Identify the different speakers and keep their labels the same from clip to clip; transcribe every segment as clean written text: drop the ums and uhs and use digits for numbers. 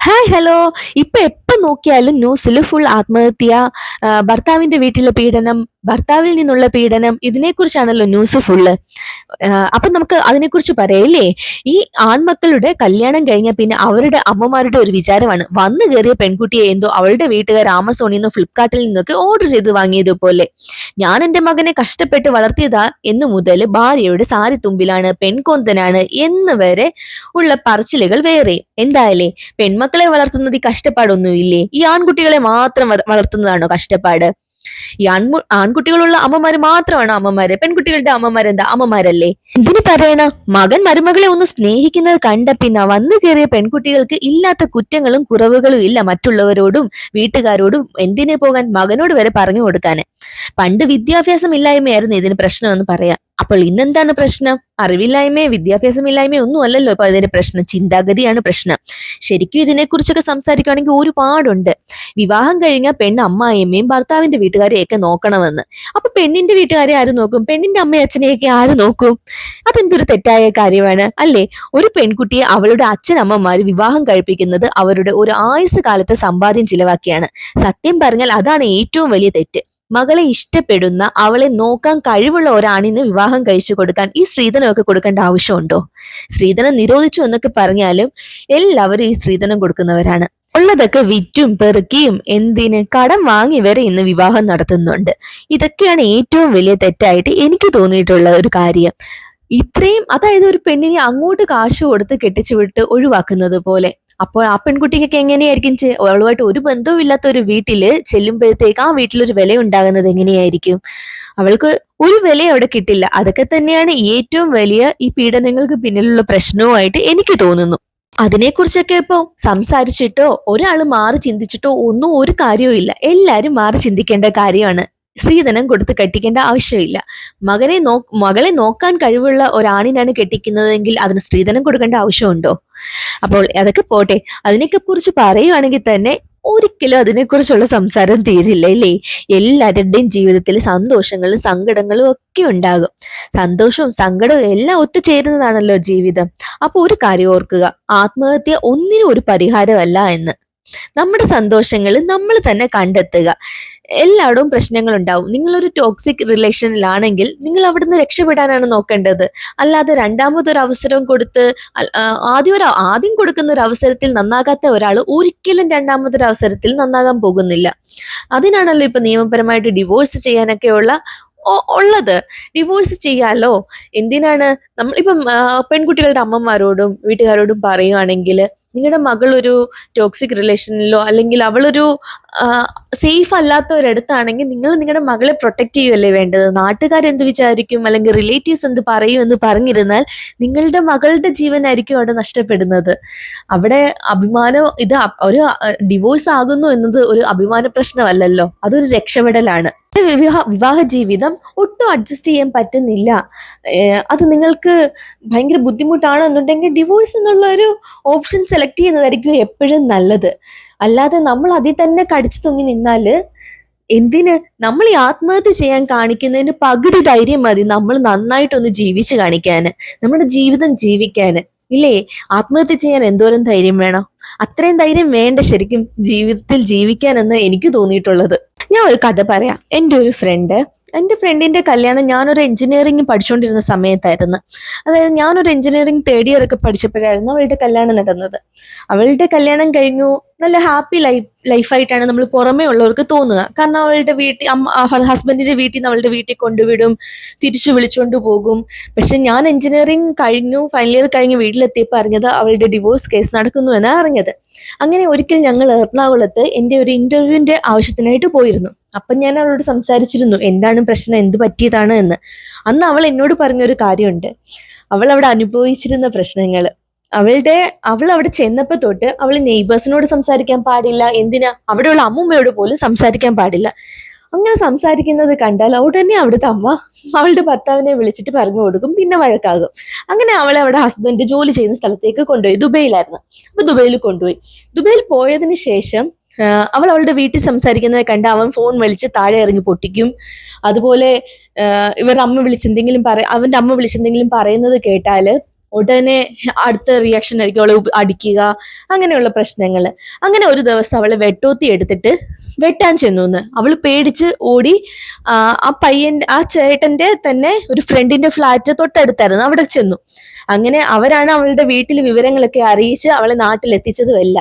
Speaker 1: Hi hello. ഇപ്പൊ എപ്പം നോക്കിയാലും ന്യൂസിൽ ഫുൾ ആത്മഹത്യ, ഭർത്താവിന്റെ വീട്ടിലെ പീഡനം, ഭർത്താവിൽ നിന്നുള്ള പീഡനം, ഇതിനെക്കുറിച്ചാണല്ലോ ന്യൂസ് ഫുള്ള്. അപ്പൊ നമുക്ക് അതിനെക്കുറിച്ച് പറയല്ലേ. ഈ ആൺമക്കളുടെ കല്യാണം കഴിഞ്ഞ പിന്നെ അവരുടെ അമ്മമാരുടെ ഒരു വിചാരമാണ് വന്നു കയറിയ പെൺകുട്ടിയെ എന്തോ അവളുടെ വീട്ടുകാർ ആമസോണിൽ നിന്നോ ഫ്ലിപ്കാർട്ടിൽ നിന്നൊക്കെ ഓർഡർ ചെയ്ത് വാങ്ങിയതുപോലെ. ഞാൻ എന്റെ മകനെ കഷ്ടപ്പെട്ട് വളർത്തിയതാ എന്നു മുതൽ ഭാര്യയുടെ സാരി തുമ്പിലാണ്, പെൺകൊന്തനാണ് എന്ന് വരെ ഉള്ള പറച്ചിലുകൾ വേറെ. എന്തായാലേ, പെൺമക്കളെ വളർത്തുന്നത് ഈ കഷ്ടപ്പാടൊന്നുമില്ലേ? ഈ ആൺകുട്ടികളെ മാത്രം വളർത്തുന്നതാണോ കഷ്ടപ്പാട്? ഈ ആൺകുട്ടികളുള്ള അമ്മമാര് മാത്രമാണ് അമ്മമാര്, പെൺകുട്ടികളുടെ അമ്മമാരെന്താ അമ്മമാരല്ലേ? ഇതിന് പറയണ മകൻ മരുമകളെ ഒന്ന് സ്നേഹിക്കുന്നത് കണ്ട പിന്നെ വന്നു കയറിയ പെൺകുട്ടികൾക്ക് ഇല്ലാത്ത കുറ്റങ്ങളും കുറവുകളും ഇല്ല മറ്റുള്ളവരോടും വീട്ടുകാരോടും എന്തിനു പോകാൻ മകനോട് വരെ പറഞ്ഞു കൊടുക്കാന്. പണ്ട് വിദ്യാഭ്യാസം ഇല്ലായ്മയായിരുന്നു ഇതിന് പ്രശ്നമെന്ന് പറയാം. അപ്പോൾ ഇന്നെന്താണ് പ്രശ്നം? അറിവില്ലായ്മയോ വിദ്യാഭ്യാസമില്ലായ്മയോ ഒന്നും അല്ലല്ലോ ഇപ്പൊ ഇതിന്റെ പ്രശ്നം, ചിന്താഗതിയാണ് പ്രശ്നം. ശരിക്കും ഇതിനെക്കുറിച്ചൊക്കെ സംസാരിക്കുകയാണെങ്കിൽ ഒരുപാടുണ്ട്. വിവാഹം കഴിഞ്ഞ പെണ്ണ് അമ്മായിയമ്മയും ഭർത്താവിന്റെ വീട്ടുകാരെയൊക്കെ നോക്കണമെന്ന്. അപ്പൊ പെണ്ണിന്റെ വീട്ടുകാരെ ആര് നോക്കും? പെണ്ണിന്റെ അമ്മയും അച്ഛനെയൊക്കെ ആര് നോക്കും? അതെന്തൊരു തെറ്റായ കാര്യമാണ് അല്ലേ? ഒരു പെൺകുട്ടിയെ അവളുടെ അച്ഛനമ്മമാര് വിവാഹം കഴിപ്പിക്കുന്നത് അവരുടെ ഒരു ആയുസ് കാലത്തെ സമ്പാദ്യം ചിലവാക്കിയാണ്. സത്യം പറഞ്ഞാൽ അതാണ് ഏറ്റവും വലിയ തെറ്റ്. മകളെ ഇഷ്ടപ്പെടുന്ന, അവളെ നോക്കാൻ കഴിവുള്ള ഒരാണിന് വിവാഹം കഴിച്ചു കൊടുക്കാൻ ഈ സ്ത്രീധനമൊക്കെ കൊടുക്കേണ്ട ആവശ്യമുണ്ടോ? സ്ത്രീധനം നിരോധിച്ചു എന്നൊക്കെ പറഞ്ഞാലും എല്ലാവരും ഈ സ്ത്രീധനം കൊടുക്കുന്നവരാണ്. ഉള്ളതൊക്കെ വിറ്റും പെറുക്കിയും എന്തിന് കടം വാങ്ങി വരെ ഇന്ന് വിവാഹം നടത്തുന്നുണ്ട്. ഇതൊക്കെയാണ് ഏറ്റവും വലിയ തെറ്റായിട്ട് എനിക്ക് തോന്നിയിട്ടുള്ള ഒരു കാര്യം. ഇത്രയും, അതായത് ഒരു പെണ്ണിനെ അങ്ങോട്ട് കാശ് കൊടുത്ത് കെട്ടിച്ചു വിട്ട് ഒഴിവാക്കുന്നത് പോലെ. അപ്പോൾ ആ പെൺകുട്ടിക്കൊക്കെ എങ്ങനെയായിരിക്കും അവളുമായിട്ട് ഒരു ബന്ധവും ഇല്ലാത്ത ഒരു വീട്ടില് ചെല്ലുമ്പോഴത്തേക്ക് ആ വീട്ടിലൊരു വില ഉണ്ടാകുന്നത് എങ്ങനെയായിരിക്കും? അവൾക്ക് ഒരു വില അവിടെ കിട്ടില്ല. അതൊക്കെ തന്നെയാണ് ഏറ്റവും വലിയ ഈ പീഡനങ്ങൾക്ക് പിന്നിലുള്ള പ്രശ്നവുമായിട്ട് എനിക്ക് തോന്നുന്നു. അതിനെക്കുറിച്ചൊക്കെ ഇപ്പോ സംസാരിച്ചിട്ടോ ഒരാൾ മാറി ചിന്തിച്ചിട്ടോ ഒന്നും ഒരു കാര്യവും ഇല്ല. എല്ലാരും മാറി ചിന്തിക്കേണ്ട കാര്യമാണ്. സ്ത്രീധനം കൊടുത്ത് കെട്ടിക്കേണ്ട ആവശ്യമില്ല. മകളെ നോക്കാൻ കഴിവുള്ള ഒരാണിനാണ് കെട്ടിക്കുന്നതെങ്കിൽ അതിന് സ്ത്രീധനം കൊടുക്കേണ്ട ആവശ്യമുണ്ടോ? അപ്പോൾ അതൊക്കെ പോട്ടെ. അതിനൊക്കെ കുറിച്ച് പറയുവാണെങ്കിൽ തന്നെ ഒരിക്കലും അതിനെക്കുറിച്ചുള്ള സംസാരം തീരില്ല അല്ലേ? എല്ലാവരുടെയും ജീവിതത്തിൽ സന്തോഷങ്ങളും സങ്കടങ്ങളും ഒക്കെ ഉണ്ടാകും. സന്തോഷവും സങ്കടവും എല്ലാം ഒത്തുചേരുന്നതാണല്ലോ ജീവിതം. അപ്പൊ ഒരു കാര്യം ഓർക്കുക, ആത്മഹത്യ ഒന്നിനും ഒരു പരിഹാരമല്ല എന്ന്. നമ്മുടെ സന്തോഷങ്ങൾ നമ്മൾ തന്നെ കണ്ടെത്തുക. എല്ലായിടവും പ്രശ്നങ്ങൾ ഉണ്ടാവും. നിങ്ങളൊരു ടോക്സിക് റിലേഷനിലാണെങ്കിൽ നിങ്ങൾ അവിടുന്ന് രക്ഷപ്പെടാനാണ് നോക്കേണ്ടത്. അല്ലാതെ രണ്ടാമതൊരു അവസരം കൊടുത്ത് ആദ്യം കൊടുക്കുന്ന ഒരു അവസരത്തിൽ നന്നാകാത്ത ഒരാൾ ഒരിക്കലും രണ്ടാമതൊരു അവസരത്തിൽ നന്നാകാൻ പോകുന്നില്ല. അതിനാണല്ലോ ഇപ്പൊ നിയമപരമായിട്ട് ഡിവോഴ്സ് ചെയ്യാനൊക്കെയുള്ള ഉള്ളത്. ഡിവോഴ്സ് ചെയ്യാലോ. എന്തിനാണ് നമ്മളിപ്പം പെൺകുട്ടികളുടെ അമ്മമാരോടും വീട്ടുകാരോടും പറയുവാണെങ്കിൽ നിങ്ങളുടെ മകൾ ഒരു ടോക്സിക് റിലേഷനിലോ അല്ലെങ്കിൽ അവളൊരു സേഫ് അല്ലാത്ത ഒരിടത്താണെങ്കിൽ നിങ്ങൾ നിങ്ങളുടെ മകളെ പ്രൊട്ടക്ട് ചെയ്യുകയല്ലേ വേണ്ടത്. നാട്ടുകാരെന്ത് വിചാരിക്കും അല്ലെങ്കിൽ റിലേറ്റീവ്സ് എന്ത് പറയും എന്ന് പറഞ്ഞിരുന്നാൽ നിങ്ങളുടെ മകളുടെ ജീവനായിരിക്കും അവിടെ നഷ്ടപ്പെടുന്നത്. അവിടെ അഭിമാനം, ഇത് ഒരു ഡിവോഴ്സ് ആകുന്നു എന്നത് ഒരു അഭിമാന പ്രശ്നമല്ലല്ലോ, അതൊരു രക്ഷപ്പെടലാണ്. വിവാഹ ജീവിതം ഒട്ടും അഡ്ജസ്റ്റ് ചെയ്യാൻ പറ്റുന്നില്ല, അത് നിങ്ങൾക്ക് ഭയങ്കര ബുദ്ധിമുട്ടാണ് എന്നുണ്ടെങ്കിൽ ഡിവോഴ്സ് എന്നുള്ള ഒരു ഓപ്ഷൻ സെലക്ട് ചെയ്യുന്നതായിരിക്കും എപ്പോഴും നല്ലത്. അല്ലാതെ നമ്മൾ അതിൽ തന്നെ കടിച്ചു തൂങ്ങി നിന്നാല് എന്തിന്? നമ്മൾ ഈ ആത്മഹത്യ ചെയ്യാൻ കാണിക്കുന്നതിന് പകുതി ധൈര്യം മതി നമ്മൾ നന്നായിട്ടൊന്ന് ജീവിച്ച് കാണിക്കാന്, നമ്മുടെ ജീവിതം ജീവിക്കാന്. ഇല്ലേ? ആത്മഹത്യ ചെയ്യാൻ എന്തോരം ധൈര്യം വേണം? അത്രയും ധൈര്യം വേണ്ട ശരിക്കും ജീവിതത്തിൽ ജീവിക്കാനെന്ന് എനിക്ക് തോന്നിയിട്ടുള്ളത്. ഞാൻ ഒരു കഥ പറയാം. എൻ്റെ ഫ്രണ്ടിന്റെ കല്യാണം ഞാനൊരു എഞ്ചിനീയറിംഗ് പഠിച്ചുകൊണ്ടിരുന്ന സമയത്തായിരുന്നു. അതായത് ഞാനൊരു എഞ്ചിനീയറിംഗ് തേർഡ് ഇയർ ഒക്കെ പഠിച്ചപ്പോഴായിരുന്നു അവളുടെ കല്യാണം നടന്നത്. അവളുടെ കല്യാണം കഴിഞ്ഞു, നല്ല ഹാപ്പി ലൈഫായിട്ടാണ് നമ്മൾ പുറമേ ഉള്ളവർക്ക് തോന്നുക. കാരണം അവളുടെ ഹസ്ബൻഡിന്റെ വീട്ടിൽ നിന്ന് അവളുടെ വീട്ടിൽ കൊണ്ടുവിടും, തിരിച്ചു വിളിച്ചുകൊണ്ട് പോകും. പക്ഷെ ഞാൻ എഞ്ചിനീയറിംഗ് കഴിഞ്ഞു, ഫൈനൽ ഇയർ കഴിഞ്ഞ് വീട്ടിലെത്തിയപ്പോൾ അറിഞ്ഞത് അവളുടെ ഡിവോഴ്സ് കേസ് നടക്കുന്നു എന്നാണ് അറിഞ്ഞത്. അങ്ങനെ ഒരിക്കൽ ഞങ്ങൾ എറണാകുളത്ത് എൻ്റെ ഒരു ഇന്റർവ്യൂവിന്റെ ആവശ്യത്തിനായിട്ട് പോയിരുന്നു. അപ്പം ഞാൻ അവളോട് സംസാരിച്ചിരുന്നു എന്താണ് പ്രശ്നം, എന്ത് പറ്റിയതാണ് എന്ന്. അന്ന് അവൾ എന്നോട് പറഞ്ഞൊരു കാര്യമുണ്ട്. അവൾ അവിടെ അനുഭവിച്ചിരുന്ന പ്രശ്നങ്ങൾ. അവൾ അവിടെ ചെന്നപ്പോ തൊട്ട് അവൾ നെയ്ബേഴ്സിനോട് സംസാരിക്കാൻ പാടില്ല, എന്തിനാ അവിടെയുള്ള അമ്മൂമ്മയോട് പോലും സംസാരിക്കാൻ പാടില്ല. അങ്ങനെ സംസാരിക്കുന്നത് കണ്ടാൽ ഉടനെ അവിടുത്തെ അമ്മ അവളുടെ ഭർത്താവിനെ വിളിച്ചിട്ട് പറഞ്ഞു കൊടുക്കും, പിന്നെ വഴക്കാകും. അങ്ങനെ അവളെ അവിടെ ഹസ്ബൻഡ് ജോലി ചെയ്യുന്ന സ്ഥലത്തേക്ക് കൊണ്ടുപോയി. ദുബൈയിലായിരുന്നു. അപ്പൊ ദുബൈയിൽ കൊണ്ടുപോയി. ദുബൈയിൽ പോയതിന് ശേഷം അവൾ അവളുടെ വീട്ടിൽ സംസാരിക്കുന്നത് കണ്ട് അവൻ ഫോൺ വലിച്ച് താഴെ ഇറങ്ങി പൊട്ടിക്കും. അതുപോലെ അവന്റെ അമ്മ വിളിച്ചെന്തെങ്കിലും പറയുന്നത് കേട്ടാല് ഉടനെ അടുത്ത റിയാക്ഷൻ ആയിരിക്കും അവളെ അടിക്കുക, അങ്ങനെയുള്ള പ്രശ്നങ്ങൾ. അങ്ങനെ ഒരു ദിവസം അവളെ വെട്ടൂത്തി എടുത്തിട്ട് വെട്ടാൻ ചെന്നു എന്ന് അവൾ പേടിച്ച് ഓടി. ആ ചേട്ടന്റെ തന്നെ ഒരു ഫ്രണ്ടിന്റെ ഫ്ലാറ്റ് തൊട്ടടുത്തായിരുന്നു, അവിടെ ചെന്നു. അങ്ങനെ അവരാണ് അവളുടെ വീട്ടിൽ വിവരങ്ങളൊക്കെ അറിയിച്ച് അവളെ നാട്ടിലെത്തിച്ചതുമല്ല.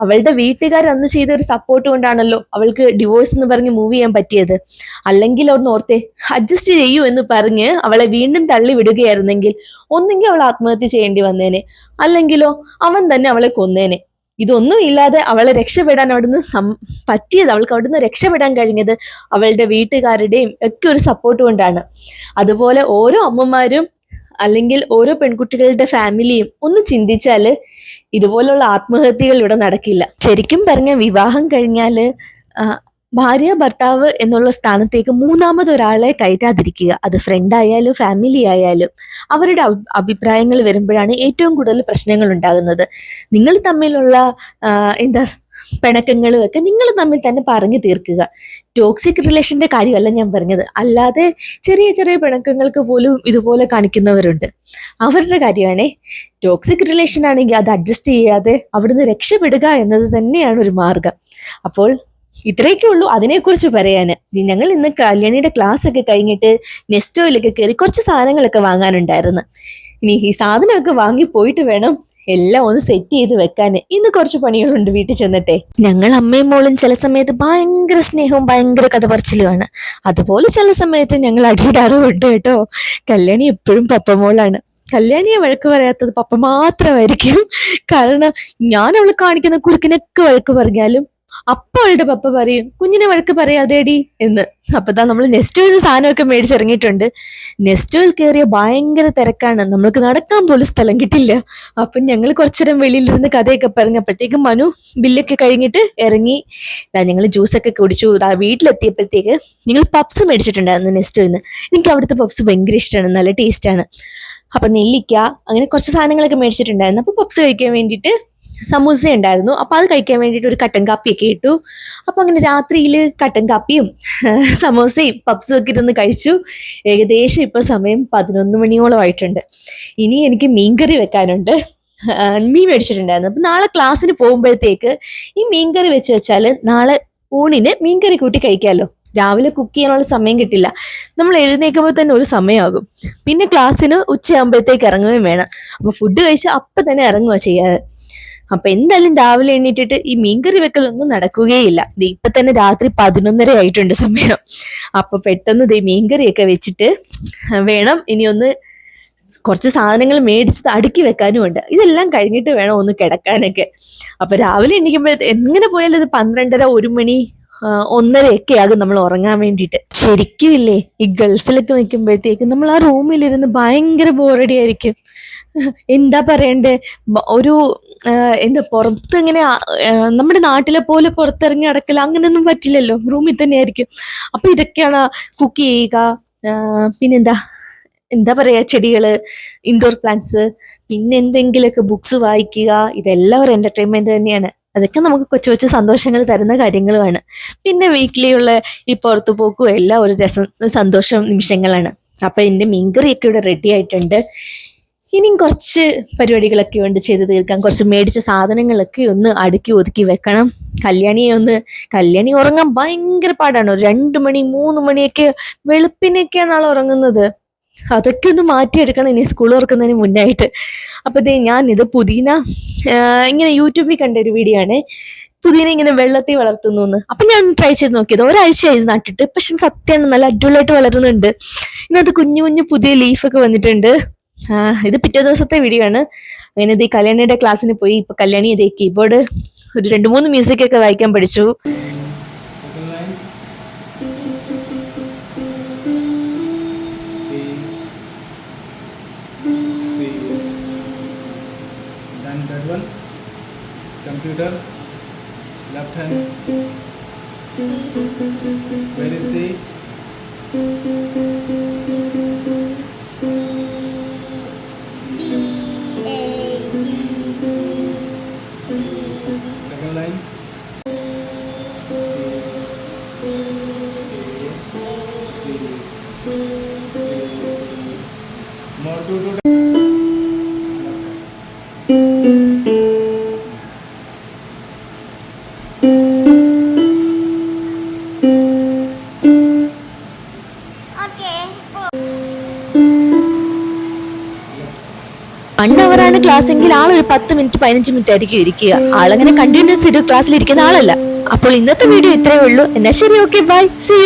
Speaker 1: അവളുടെ വീട്ടുകാർ അന്ന് ചെയ്ത ഒരു സപ്പോർട്ട് കൊണ്ടാണല്ലോ അവൾക്ക് ഡിവോഴ്സ് എന്ന് പറഞ്ഞ് മൂവ് ചെയ്യാൻ പറ്റിയത്. അല്ലെങ്കിൽ ഒന്ന് ഓർത്തെ, അഡ്ജസ്റ്റ് ചെയ്യൂ എന്ന് പറഞ്ഞ് അവളെ വീണ്ടും തള്ളി വിടുകയായിരുന്നെങ്കിൽ ഒന്നെങ്കിൽ അവൾ ആത്മഹത്യ ചെയ്യേണ്ടി വന്നേനെ, അല്ലെങ്കിലോ അവൻ തന്നെ അവളെ കൊന്നേനെ. ഇതൊന്നും ഇല്ലാതെ അവളെ രക്ഷപ്പെടാൻ അവിടുന്ന് പറ്റിയത്, അവൾക്ക് അവിടുന്ന് രക്ഷപ്പെടാൻ കഴിഞ്ഞത് അവളുടെ വീട്ടുകാരുടെയും ഒക്കെ ഒരു സപ്പോർട്ട് കൊണ്ടാണ്. അതുപോലെ ഓരോ അമ്മമാരും അല്ലെങ്കിൽ ഓരോ പെൺകുട്ടികളുടെ ഫാമിലിയും ഒന്ന് ചിന്തിച്ചാല് ഇതുപോലുള്ള ആത്മഹത്യകൾ ഇവിടെ നടക്കില്ല. ശരിക്കും പറഞ്ഞ വിവാഹം കഴിഞ്ഞാല് ഭാര്യ ഭർത്താവ് എന്നുള്ള സ്ഥാനത്തേക്ക് മൂന്നാമതൊരാളെ കയറ്റാതിരിക്കുക. അത് ഫ്രണ്ട് ആയാലും ഫാമിലി ആയാലും അവരുടെ അഭിപ്രായങ്ങൾ വരുമ്പോഴാണ് ഏറ്റവും കൂടുതൽ പ്രശ്നങ്ങൾ ഉണ്ടാകുന്നത്. നിങ്ങൾ തമ്മിലുള്ള എന്താ പിണക്കങ്ങളും ഒക്കെ നിങ്ങൾ തമ്മിൽ തന്നെ പറഞ്ഞു തീർക്കുക. ടോക്സിക് റിലേഷന്റെ കാര്യമല്ല ഞാൻ പറഞ്ഞത്, അല്ലാതെ ചെറിയ ചെറിയ പിണക്കങ്ങൾക്ക് പോലും ഇതുപോലെ കാണിക്കുന്നവരുണ്ട്, അവരുടെ കാര്യമാണേ. ടോക്സിക് റിലേഷൻ ആണെങ്കിൽ അത് അഡ്ജസ്റ്റ് ചെയ്യാതെ അവിടുന്ന് രക്ഷപ്പെടുക എന്നത് തന്നെയാണ് ഒരു മാർഗം. അപ്പോൾ ഇത്രയൊക്കെ ഉള്ളൂ അതിനെക്കുറിച്ച് പറയാന്. ഞങ്ങൾ ഇന്ന് കല്യാണിയുടെ ക്ലാസ് ഒക്കെ കഴിഞ്ഞിട്ട് നെസ്റ്റോയിലൊക്കെ കയറി കുറച്ച് സാധനങ്ങളൊക്കെ വാങ്ങാനുണ്ടായിരുന്നു. ഇനി ഈ സാധനമൊക്കെ വാങ്ങി പോയിട്ട് വേണം എല്ലാം ഒന്ന് സെറ്റ് ചെയ്ത് വെക്കാന്. ഇന്ന് കുറച്ച് പണികളുണ്ട് വീട്ടിൽ ചെന്നിട്ടെ. ഞങ്ങൾ അമ്മയും മോളും ചില സമയത്ത് ഭയങ്കര സ്നേഹവും ഭയങ്കര കഥ പറച്ചിലുമാണ്. അതുപോലെ ചില സമയത്ത് ഞങ്ങൾ അടിയിടാറുമുണ്ട് കേട്ടോ. കല്യാണി എപ്പോഴും പപ്പ മോളാണ്. കല്യാണിയെ വഴക്ക് പറയാത്തത് പപ്പ മാത്രമായിരിക്കും. കാരണം ഞാൻ അവളെ കാണിക്കുന്ന കുറുക്കിനൊക്കെ വഴക്ക് പറഞ്ഞാലും അപ്പൊ അവളുടെ പപ്പ പറയും കുഞ്ഞിനെ വഴക്ക് പറയാതേടി എന്ന്. അപ്പതാ നമ്മൾ നെസ്റ്റോയിൽ സാധനമൊക്കെ മേടിച്ചിറങ്ങിയിട്ടുണ്ട്. നെസ്റ്റോയിൽ കയറിയ ഭയങ്കര തിരക്കാണ്, നമ്മൾക്ക് നടക്കാൻ പോലും സ്ഥലം കിട്ടില്ല. അപ്പം ഞങ്ങൾ കുറച്ചേരം വെളിയിലിരുന്ന് കഥയൊക്കെ പറഞ്ഞപ്പോഴത്തേക്കും മനു ബില്ലൊക്കെ കഴിഞ്ഞിട്ട് ഇറങ്ങി. ഞങ്ങൾ ജ്യൂസൊക്കെ കുടിച്ചു. വീട്ടിലെത്തിയപ്പോഴത്തേക്ക് നിങ്ങൾ പപ്സ് മേടിച്ചിട്ടുണ്ടായിരുന്നു നെസ്റ്റോയിൽ നിന്ന്. എനിക്ക് അവിടുത്തെ പപ്സ് ഭയങ്കര ഇഷ്ടമാണ്, നല്ല ടേസ്റ്റാണ്. അപ്പൊ നെല്ലിക്ക അങ്ങനെ കുറച്ച് സാധനങ്ങളൊക്കെ മേടിച്ചിട്ടുണ്ടായിരുന്നു. അപ്പൊ പപ്സ് കഴിക്കാൻ വേണ്ടിയിട്ട് സമൂസ ഉണ്ടായിരുന്നു. അപ്പൊ അത് കഴിക്കാൻ വേണ്ടിയിട്ട് ഒരു കട്ടൻ കാപ്പിയൊക്കെ ഇട്ടു. അപ്പൊ അങ്ങനെ രാത്രിയിൽ കട്ടൻ കാപ്പിയും സമൂസയും പപ്സും ഒക്കെ ഇരുന്ന് കഴിച്ചു. ഏകദേശം ഇപ്പൊ സമയം 11 മണിയോളം ആയിട്ടുണ്ട്. ഇനി എനിക്ക് മീൻകറി വെക്കാനുണ്ട്. മീൻ മേടിച്ചിട്ടുണ്ടായിരുന്നു. അപ്പൊ നാളെ ക്ലാസ്സിന് പോകുമ്പോഴത്തേക്ക് ഈ മീൻകറി വെച്ച് വെച്ചാല് നാളെ ഊണിന് മീൻകറി കൂട്ടി കഴിക്കാമല്ലോ. രാവിലെ കുക്ക് ചെയ്യാനുള്ള സമയം കിട്ടില്ല, നമ്മൾ എഴുന്നേൽക്കുമ്പോൾ തന്നെ ഒരു സമയമാകും. പിന്നെ ക്ലാസ്സിന് ഉച്ചയാകുമ്പോഴത്തേക്ക് ഇറങ്ങുകയും വേണം. അപ്പൊ ഫുഡ് കഴിച്ച് അപ്പം തന്നെ ഇറങ്ങുക ചെയ്യാറ്. അപ്പൊ എന്തായാലും രാവിലെ എണ്ണീറ്റിട്ട് ഈ മീൻകറി വെക്കലൊന്നും നടക്കുകയില്ല. ഇപ്പൊ തന്നെ രാത്രി 11:30 ആയിട്ടുണ്ട് സമയം. അപ്പൊ പെട്ടെന്ന് മീൻകറിയൊക്കെ വെച്ചിട്ട് വേണം ഇനി ഒന്ന് കുറച്ച് സാധനങ്ങൾ മേടിച്ചത് അടുക്കി വെക്കാനും ഉണ്ട്. ഇതെല്ലാം കഴിഞ്ഞിട്ട് വേണം ഒന്ന് കിടക്കാനൊക്കെ. അപ്പൊ രാവിലെ എണീക്കുമ്പോഴത്തെ എങ്ങനെ പോയാലും ഇത് 12:30 1 മണി 1:30 ആകും നമ്മൾ ഉറങ്ങാൻ വേണ്ടിയിട്ട്. ശരിക്കും ഇല്ലേ, ഈ ഗൾഫിലൊക്കെ നിൽക്കുമ്പോഴത്തേക്ക് നമ്മൾ ആ റൂമിലിരുന്ന് ഭയങ്കര ബോറടി ആയിരിക്കും. എന്താ പറയണ്ടേ, ഒരു എന്താ പുറത്ത് ഇങ്ങനെ നമ്മുടെ നാട്ടിലെ പോലെ പുറത്തിറങ്ങി നടക്കല അങ്ങനെയൊന്നും പറ്റില്ലല്ലോ, റൂമിൽ തന്നെ ആയിരിക്കും. അപ്പൊ ഇതൊക്കെയാണ് കുക്ക് ചെയ്യുക, പിന്നെന്താ എന്താ പറയാ ചെടികള്, ഇൻഡോർ പ്ലാന്റ്സ്, പിന്നെ എന്തെങ്കിലുമൊക്കെ ബുക്സ് വായിക്കുക. ഇതെല്ലാം ഒരു എന്റർടൈൻമെന്റ് തന്നെയാണ്. അതൊക്കെ നമുക്ക് കൊച്ചു കൊച്ചു സന്തോഷങ്ങൾ തരുന്ന കാര്യങ്ങളുമാണ്. പിന്നെ വീട്ടിലുള്ള ഈ പുറത്തു പോക്കും എല്ലാം ഒരു സന്തോഷം നിമിഷങ്ങളാണ്. അപ്പൊ എൻ്റെ മീൻകറിയൊക്കെ ഇവിടെ റെഡി ആയിട്ടുണ്ട്. ഇനിയും കുറച്ച് പരിപാടികളൊക്കെ ഉണ്ട് ചെയ്ത് തീർക്കാൻ. കുറച്ച് മേടിച്ച സാധനങ്ങളൊക്കെ ഒന്ന് അടുക്കി ഒതുക്കി വെക്കണം. കല്യാണി ഉറങ്ങാൻ ഭയങ്കര പാടാണ്. 2 മണി 3 മണിയൊക്കെ വെളുപ്പിനൊക്കെയാണ് ആൾ ഉറങ്ങുന്നത്. അതൊക്കെ ഒന്ന് മാറ്റിയെടുക്കണം ഇനി സ്കൂൾ തുറക്കുന്നതിന് മുന്നായിട്ട്. അപ്പൊ ഞാനിത് പുതിന ഇങ്ങനെ യൂട്യൂബിൽ കണ്ട ഒരു വീഡിയോ ആണ്, പുതിന ഇങ്ങനെ വെള്ളത്തിൽ വളർത്തുന്നു എന്ന്. അപ്പൊ ഞാൻ ട്രൈ ചെയ്ത് നോക്കിയത്, ഒരാഴ്ചയായി നട്ടിട്ട്. പക്ഷെ സത്യമാണ് നല്ല അടിപൊളിയായിട്ട് വളരുന്നുണ്ട്. ഇതിനകത്ത് കുഞ്ഞു കുഞ്ഞു പുതിയ ലീഫൊക്കെ വന്നിട്ടുണ്ട്. ഇത് പിറ്റേ ദിവസത്തെ വീഡിയോ ആണ്. അങ്ങനെ ഇത് കല്യാണിയുടെ ക്ലാസ്സിന് പോയി. ഇപ്പൊ കല്യാണി ഇതേ കീബോർഡ് ഒരു 2-3 മ്യൂസിക് ഒക്കെ വായിക്കാൻ പഠിച്ചു.
Speaker 2: Computer, left hand, where is C? Second line. More to do.
Speaker 1: 1 ആണ് ക്ലാസ് എങ്കിൽ ആൾ ഒരു 10 മിനിറ്റ് 15 മിനിറ്റ് ആയിരിക്കും ഇരിക്കുക. ആളങ്ങനെ കണ്ടിന്യൂസ് ഒരു ക്ലാസ്സിൽ ഇരിക്കുന്ന ആളല്ല. അപ്പോൾ ഇന്നത്തെ വീഡിയോ ഇത്രയേ ഉള്ളൂ. എന്നാ ശരി, ഓക്കെ, ബൈ, സീ യു.